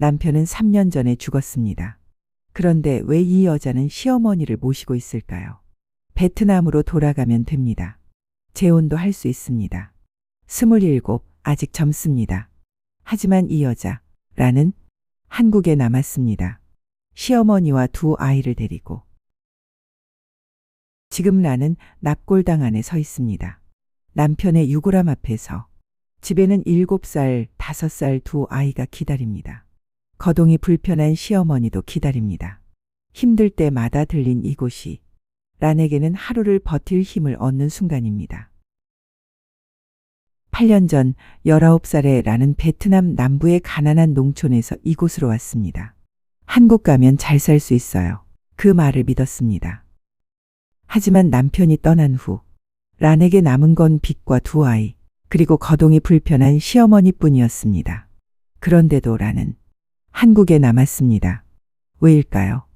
남편은 3년 전에 죽었습니다. 그런데 왜 이 여자는 시어머니를 모시고 있을까요? 베트남으로 돌아가면 됩니다. 재혼도 할 수 있습니다. 27, 아직 젊습니다. 하지만 이 여자라는 한국에 남았습니다. 시어머니와 두 아이를 데리고. 지금 라는 납골당 안에 서 있습니다. 남편의 유골함 앞에서. 집에는 7살, 5살 두 아이가 기다립니다. 거동이 불편한 시어머니도 기다립니다. 힘들 때마다 들린 이곳이 란에게는 하루를 버틸 힘을 얻는 순간입니다. 8년 전 19살의 란은 베트남 남부의 가난한 농촌에서 이곳으로 왔습니다. 한국 가면 잘 살 수 있어요. 그 말을 믿었습니다. 하지만 남편이 떠난 후 란에게 남은 건 빚과 두 아이, 그리고 거동이 불편한 시어머니뿐이었습니다. 그런데도 란은 한국에 남았습니다. 왜일까요?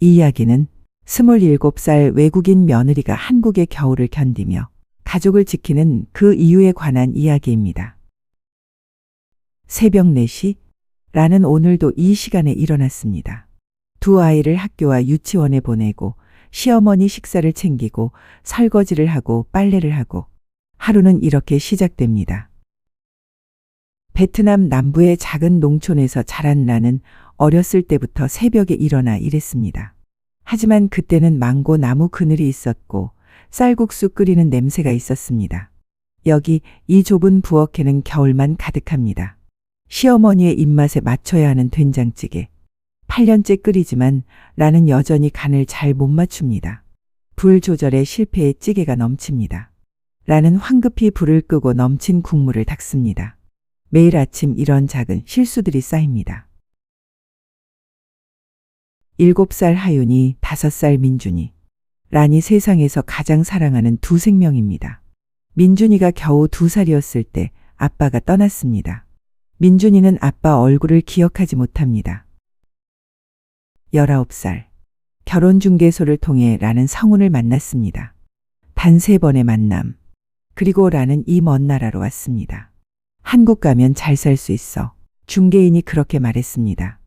이 이야기는 27살 외국인 며느리가 한국의 겨울을 견디며 가족을 지키는 그 이유에 관한 이야기입니다. 새벽 4시, 란은 오늘도 이 시간에 일어났습니다. 두 아이를 학교와 유치원에 보내고 시어머니 식사를 챙기고 설거지를 하고 빨래를 하고 하루는 이렇게 시작됩니다. 베트남 남부의 작은 농촌에서 자란 란은 어렸을 때부터 새벽에 일어나 일했습니다. 하지만 그때는 망고 나무 그늘이 있었고 쌀국수 끓이는 냄새가 있었습니다. 여기 이 좁은 부엌에는 겨울만 가득합니다. 시어머니의 입맛에 맞춰야 하는 된장찌개. 8년째 끓이지만 란은 여전히 간을 잘 못 맞춥니다. 불 조절에 실패해 찌개가 넘칩니다. 란은 황급히 불을 끄고 넘친 국물을 닦습니다. 매일 아침 이런 작은 실수들이 쌓입니다. 7살 하윤이, 5살 민준이. 란이 세상에서 가장 사랑하는 두 생명입니다. 민준이가 겨우 2살이었을 때 아빠가 떠났습니다. 민준이는 아빠 얼굴을 기억하지 못합니다. 19살. 결혼중개소를 통해 란은 성훈을 만났습니다. 단 3번의 만남. 그리고 란은 이 먼 나라로 왔습니다. 한국 가면 잘 살 수 있어. 중개인이 그렇게 말했습니다.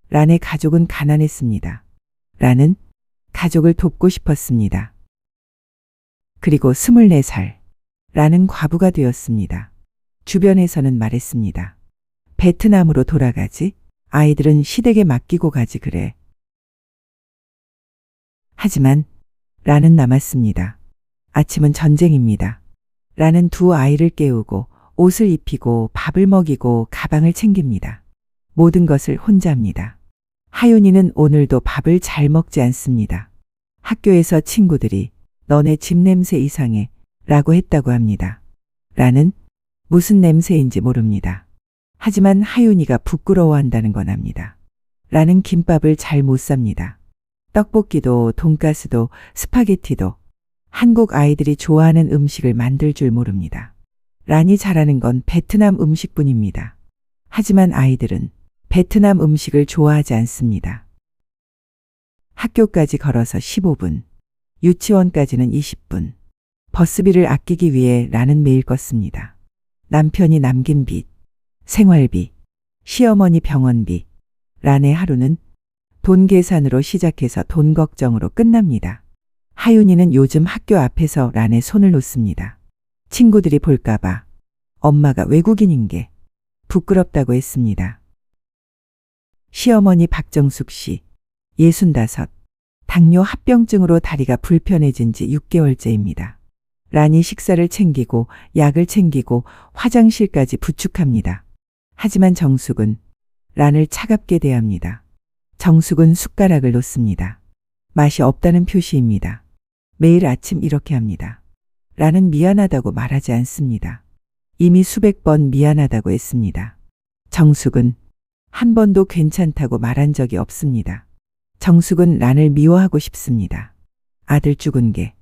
란의 가족은 가난했습니다. 란은 가족을 돕고 싶었습니다. 그리고 24살. 란은 과부가 되었습니다. 주변에서는 말했습니다. 베트남으로 돌아가지? 아이들은 시댁에 맡기고 가지 그래. 하지만 란은 남았습니다. 아침은 전쟁입니다. 란은 두 아이를 깨우고 옷을 입히고 밥을 먹이고 가방을 챙깁니다. 모든 것을 혼자 합니다. 하윤이는 오늘도 밥을 잘 먹지 않습니다. 학교에서 친구들이 너네 집 냄새 이상해 라고 했다고 합니다. 란은 무슨 냄새인지 모릅니다. 하지만 하윤이가 부끄러워한다는 건 압니다. 란은 김밥을 잘 못 삽니다. 떡볶이도 돈가스도 스파게티도 한국 아이들이 좋아하는 음식을 만들 줄 모릅니다. 란이 잘하는 건 베트남 음식뿐입니다. 하지만 아이들은 베트남 음식을 좋아하지 않습니다. 학교까지 걸어서 15분, 유치원까지는 20분. 버스비를 아끼기 위해 란은 매일 걷습니다. 남편이 남긴 빚, 생활비, 시어머니 병원비. 란의 하루는 돈 계산으로 시작해서 돈 걱정으로 끝납니다. 하윤이는 요즘 학교 앞에서 란의 손을 놓습니다. 친구들이 볼까봐 엄마가 외국인인 게 부끄럽다고 했습니다. 시어머니 박정숙 씨, 65, 당뇨 합병증으로 다리가 불편해진 지 6개월째입니다. 란이 식사를 챙기고 약을 챙기고 화장실까지 부축합니다. 하지만 정숙은 란을 차갑게 대합니다. 정숙은 숟가락을 놓습니다. 맛이 없다는 표시입니다. 매일 아침 이렇게 합니다. 란은 미안하다고 말하지 않습니다. 이미 수백 번 미안하다고 했습니다. 정숙은 한 번도 괜찮다고 말한 적이 없습니다. 정숙은 란을 미워하고 싶습니다. 아들 죽은 게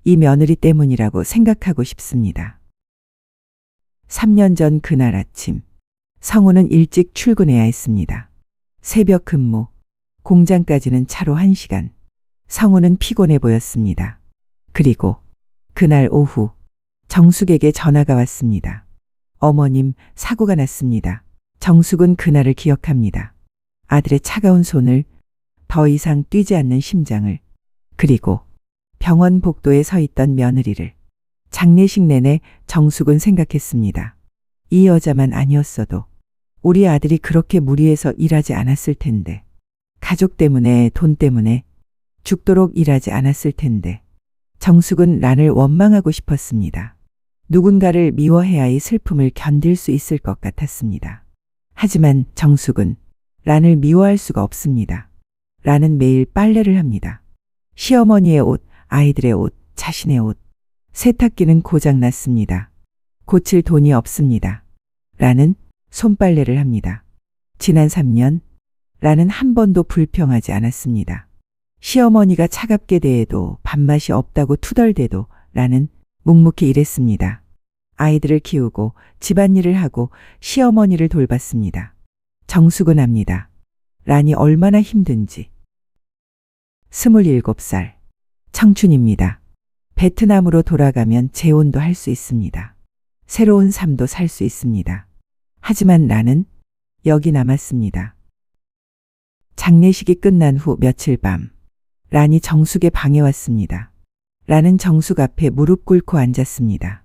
이 며느리 때문이라고 생각하고 싶습니다. 3년 전 그날 아침, 성우는 일찍 출근해야 했습니다. 새벽 근무, 공장까지는 차로 1시간. 성우는 피곤해 보였습니다. 그리고 그날 오후, 정숙에게 전화가 왔습니다. 어머님, 사고가 났습니다. 정숙은 그날을 기억합니다. 아들의 차가운 손을, 더 이상 뛰지 않는 심장을, 그리고 병원 복도에 서 있던 며느리를. 장례식 내내 정숙은 생각했습니다. 이 여자만 아니었어도 우리 아들이 그렇게 무리해서 일하지 않았을 텐데, 가족 때문에, 돈 때문에 죽도록 일하지 않았을 텐데. 정숙은 란을 원망하고 싶었습니다. 누군가를 미워해야 이 슬픔을 견딜 수 있을 것 같았습니다. 하지만 정숙은 란을 미워할 수가 없습니다. 란은 매일 빨래를 합니다. 시어머니의 옷, 아이들의 옷, 자신의 옷. 세탁기는 고장났습니다. 고칠 돈이 없습니다. 란은 손빨래를 합니다. 지난 3년 란은 한 번도 불평하지 않았습니다. 시어머니가 차갑게 대해도 밥맛이 없다고 투덜대도 란은 묵묵히 일했습니다. 아이들을 키우고 집안일을 하고 시어머니를 돌봤습니다. 정숙은 압니다. 란이 얼마나 힘든지. 27살. 청춘입니다. 베트남으로 돌아가면 재혼도 할 수 있습니다. 새로운 삶도 살 수 있습니다. 하지만 란은 여기 남았습니다. 장례식이 끝난 후 며칠 밤, 란이 정숙의 방에 왔습니다. 란은 정숙 앞에 무릎 꿇고 앉았습니다.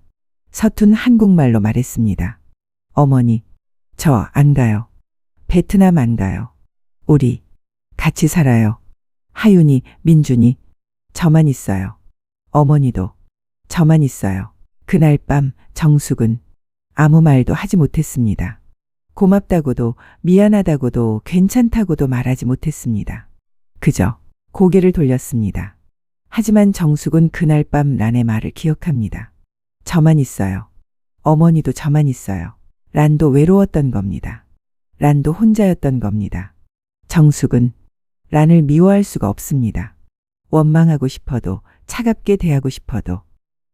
서툰 한국말로 말했습니다. 어머니, 저 안 가요. 베트남 안 가요. 우리 같이 살아요. 하윤이, 민준이, 저만 있어요. 어머니도 저만 있어요. 그날 밤 정숙은 아무 말도 하지 못했습니다. 고맙다고도 미안하다고도 괜찮다고도 말하지 못했습니다. 그저 고개를 돌렸습니다. 하지만 정숙은 그날 밤 란의 말을 기억합니다. 저만 있어요. 어머니도 저만 있어요. 란도 외로웠던 겁니다. 란도 혼자였던 겁니다. 정숙은 란을 미워할 수가 없습니다. 원망하고 싶어도, 차갑게 대하고 싶어도.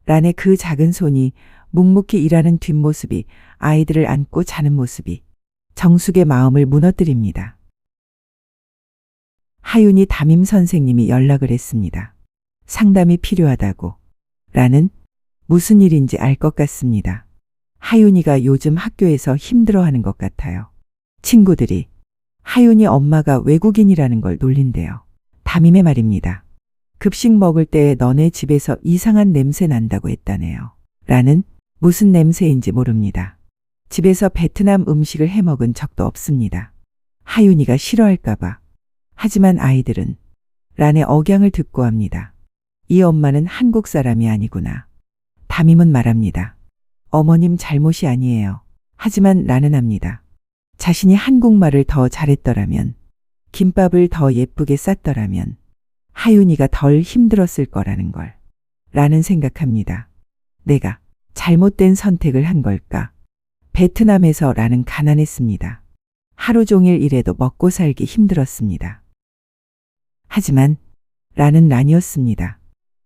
란의 그 작은 손이, 묵묵히 일하는 뒷모습이, 아이들을 안고 자는 모습이 정숙의 마음을 무너뜨립니다. 하윤이 담임 선생님이 연락을 했습니다. 상담이 필요하다고. 란은 무슨 일인지 알 것 같습니다. 하윤이가 요즘 학교에서 힘들어하는 것 같아요. 친구들이 하윤이 엄마가 외국인이라는 걸 놀린대요. 담임의 말입니다. 급식 먹을 때 너네 집에서 이상한 냄새 난다고 했다네요. 란은 무슨 냄새인지 모릅니다. 집에서 베트남 음식을 해 먹은 적도 없습니다. 하윤이가 싫어할까봐. 하지만 아이들은 란의 억양을 듣고 합니다. 이 엄마는 한국 사람이 아니구나. 담임은 말합니다. 어머님 잘못이 아니에요. 하지만 란은 합니다. 자신이 한국말을 더 잘했더라면, 김밥을 더 예쁘게 쌌더라면 하윤이가 덜 힘들었을 거라는 걸. 란은 생각합니다. 내가 잘못된 선택을 한 걸까? 베트남에서 란은 가난했습니다. 하루 종일 일해도 먹고 살기 힘들었습니다. 하지만 란은 란이었습니다.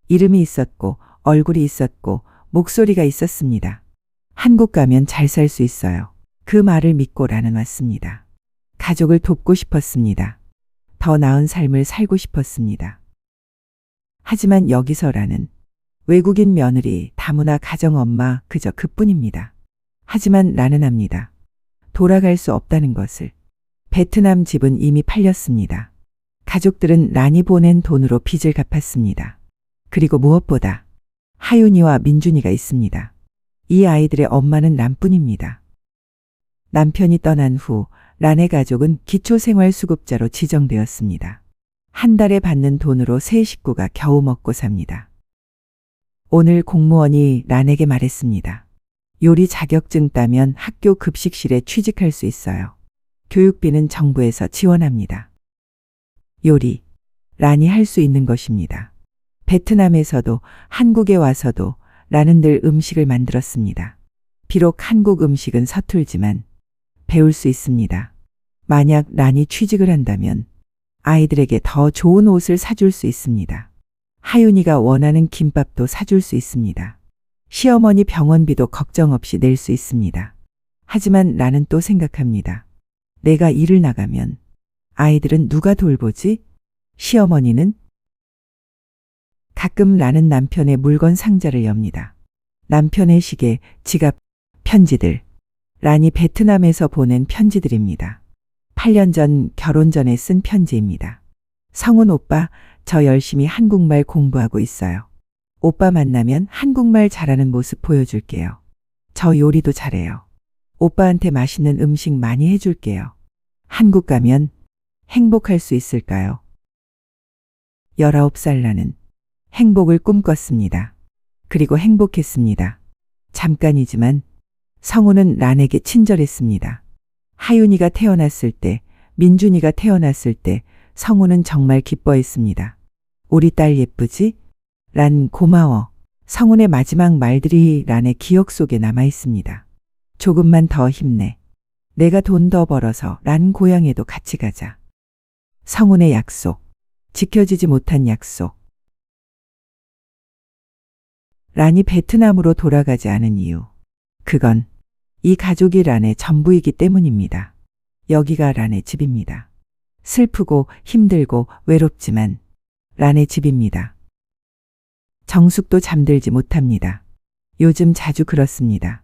이름이 있었고 얼굴이 있었고 목소리가 있었습니다. 한국 가면 잘 살 수 있어요. 그 말을 믿고 란은 왔습니다. 가족을 돕고 싶었습니다. 더 나은 삶을 살고 싶었습니다. 하지만 여기서 란은 외국인 며느리, 다문화 가정엄마, 그저 그뿐입니다. 하지만 란은 압니다. 돌아갈 수 없다는 것을. 베트남 집은 이미 팔렸습니다. 가족들은 란이 보낸 돈으로 빚을 갚았습니다. 그리고 무엇보다 하윤이와 민준이가 있습니다. 이 아이들의 엄마는 란뿐입니다. 남편이 떠난 후 란의 가족은 기초생활수급자로 지정되었습니다. 한 달에 받는 돈으로 세 식구가 겨우 먹고 삽니다. 오늘 공무원이 란에게 말했습니다. 요리 자격증 따면 학교 급식실에 취직할 수 있어요. 교육비는 정부에서 지원합니다. 요리, 란이 할 수 있는 것입니다. 베트남에서도 한국에 와서도 란은 늘 음식을 만들었습니다. 비록 한국 음식은 서툴지만 배울 수 있습니다. 만약 란이 취직을 한다면 아이들에게 더 좋은 옷을 사줄 수 있습니다. 하윤이가 원하는 김밥도 사줄 수 있습니다. 시어머니 병원비도 걱정 없이 낼 수 있습니다. 하지만 란은 또 생각합니다. 내가 일을 나가면 아이들은 누가 돌보지? 시어머니는? 가끔 란은 남편의 물건 상자를 엽니다. 남편의 시계, 지갑, 편지들. 란이 베트남에서 보낸 편지들입니다. 8년 전 결혼 전에 쓴 편지입니다. 성훈 오빠, 저 열심히 한국말 공부하고 있어요. 오빠 만나면 한국말 잘하는 모습 보여줄게요. 저 요리도 잘해요. 오빠한테 맛있는 음식 많이 해줄게요. 한국 가면 행복할 수 있을까요? 19살 나는 행복을 꿈꿨습니다. 그리고 행복했습니다. 잠깐이지만 성우는 란에게 친절했습니다. 하윤이가 태어났을 때, 민준이가 태어났을 때 성우는 정말 기뻐했습니다. 우리 딸 예쁘지? 란 고마워. 성훈의 마지막 말들이 란의 기억 속에 남아 있습니다. 조금만 더 힘내. 내가 돈 더 벌어서 란 고향에도 같이 가자. 성훈의 약속. 지켜지지 못한 약속. 란이 베트남으로 돌아가지 않은 이유. 그건 이 가족이 란의 전부이기 때문입니다. 여기가 란의 집입니다. 슬프고 힘들고 외롭지만 란의 집입니다. 정숙도 잠들지 못합니다. 요즘 자주 그렇습니다.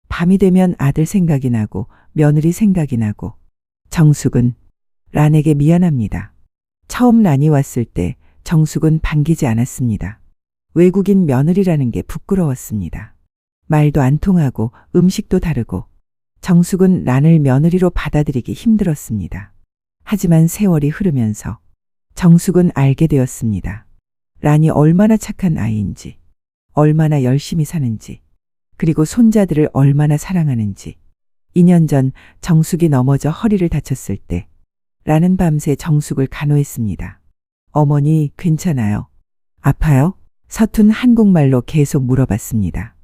밤이 되면 아들 생각이 나고 며느리 생각이 나고. 정숙은 란에게 미안합니다. 처음 란이 왔을 때 정숙은 반기지 않았습니다. 외국인 며느리라는 게 부끄러웠습니다. 말도 안 통하고 음식도 다르고. 정숙은 란을 며느리로 받아들이기 힘들었습니다. 하지만 세월이 흐르면서 정숙은 알게 되었습니다. 란이 얼마나 착한 아이인지, 얼마나 열심히 사는지, 그리고 손자들을 얼마나 사랑하는지. 2년 전 정숙이 넘어져 허리를 다쳤을 때 란은 밤새 정숙을 간호했습니다. 어머니, 괜찮아요? 아파요? 서툰 한국말로 계속 물어봤습니다.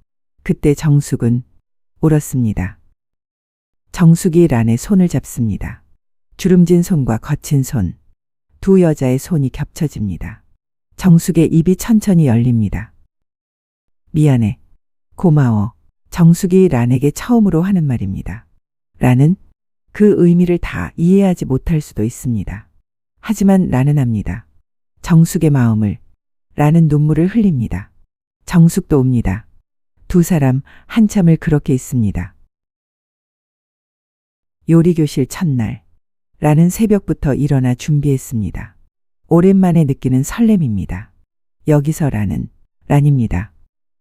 그때 정숙은 울었습니다. 정숙이 란의 손을 잡습니다. 주름진 손과 거친 손. 두 여자의 손이 겹쳐집니다. 정숙의 입이 천천히 열립니다. 미안해. 고마워. 정숙이 란에게 처음으로 하는 말입니다. 란은 그 의미를 다 이해하지 못할 수도 있습니다. 하지만 란은 압니다. 정숙의 마음을. 란은 눈물을 흘립니다. 정숙도 웁니다. 두 사람 한참을 그렇게 있습니다. 요리교실 첫날. 란은 새벽부터 일어나 준비했습니다. 오랜만에 느끼는 설렘입니다. 여기서 란입니다.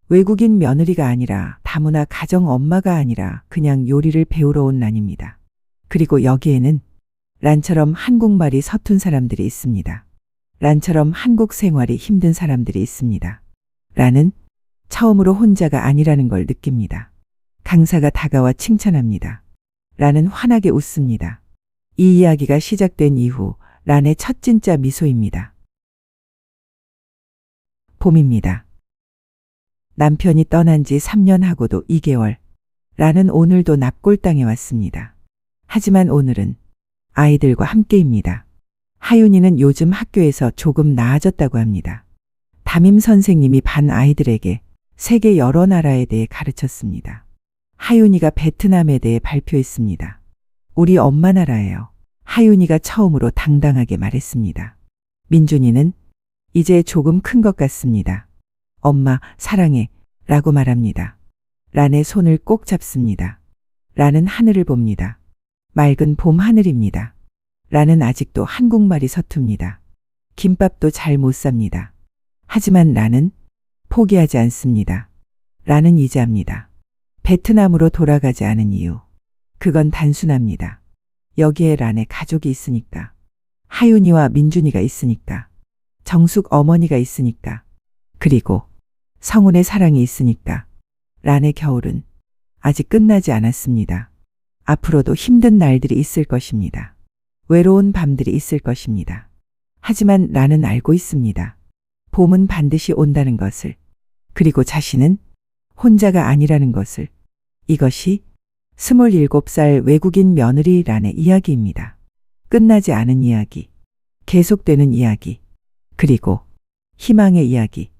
외국인 며느리가 아니라 다문화 가정 엄마가 아니라 그냥 요리를 배우러 온 란입니다. 그리고 여기에는 란처럼 한국말이 서툰 사람들이 있습니다. 란처럼 한국 생활이 힘든 사람들이 있습니다. 란은 처음으로 혼자가 아니라는 걸 느낍니다. 강사가 다가와 칭찬합니다. 란은 환하게 웃습니다. 이 이야기가 시작된 이후 란의 첫 진짜 미소입니다. 봄입니다. 남편이 떠난 지 3년 하고도 2개월. 란은 오늘도 납골당에 왔습니다. 하지만 오늘은 아이들과 함께입니다. 하윤이는 요즘 학교에서 조금 나아졌다고 합니다. 담임 선생님이 반 아이들에게 세계 여러 나라에 대해 가르쳤습니다. 하윤이가 베트남에 대해 발표했습니다. 우리 엄마 나라예요. 하윤이가 처음으로 당당하게 말했습니다. 민준이는 이제 조금 큰 것 같습니다. 엄마, 사랑해. 라고 말합니다. 란의 손을 꼭 잡습니다. 란은 하늘을 봅니다. 맑은 봄 하늘입니다. 란은 아직도 한국말이 서툽니다. 김밥도 잘 못 삽니다. 하지만 란은 포기하지 않습니다. 란은 이제 압니다. 베트남으로 돌아가지 않은 이유. 그건 단순합니다. 여기에 란의 가족이 있으니까. 하윤이와 민준이가 있으니까. 정숙 어머니가 있으니까. 그리고 성훈의 사랑이 있으니까. 란의 겨울은 아직 끝나지 않았습니다. 앞으로도 힘든 날들이 있을 것입니다. 외로운 밤들이 있을 것입니다. 하지만 란은 알고 있습니다. 봄은 반드시 온다는 것을. 그리고 자신은 혼자가 아니라는 것을. 이것이 27살 외국인 며느리 란의 이야기입니다. 끝나지 않은 이야기. 계속되는 이야기. 그리고 희망의 이야기.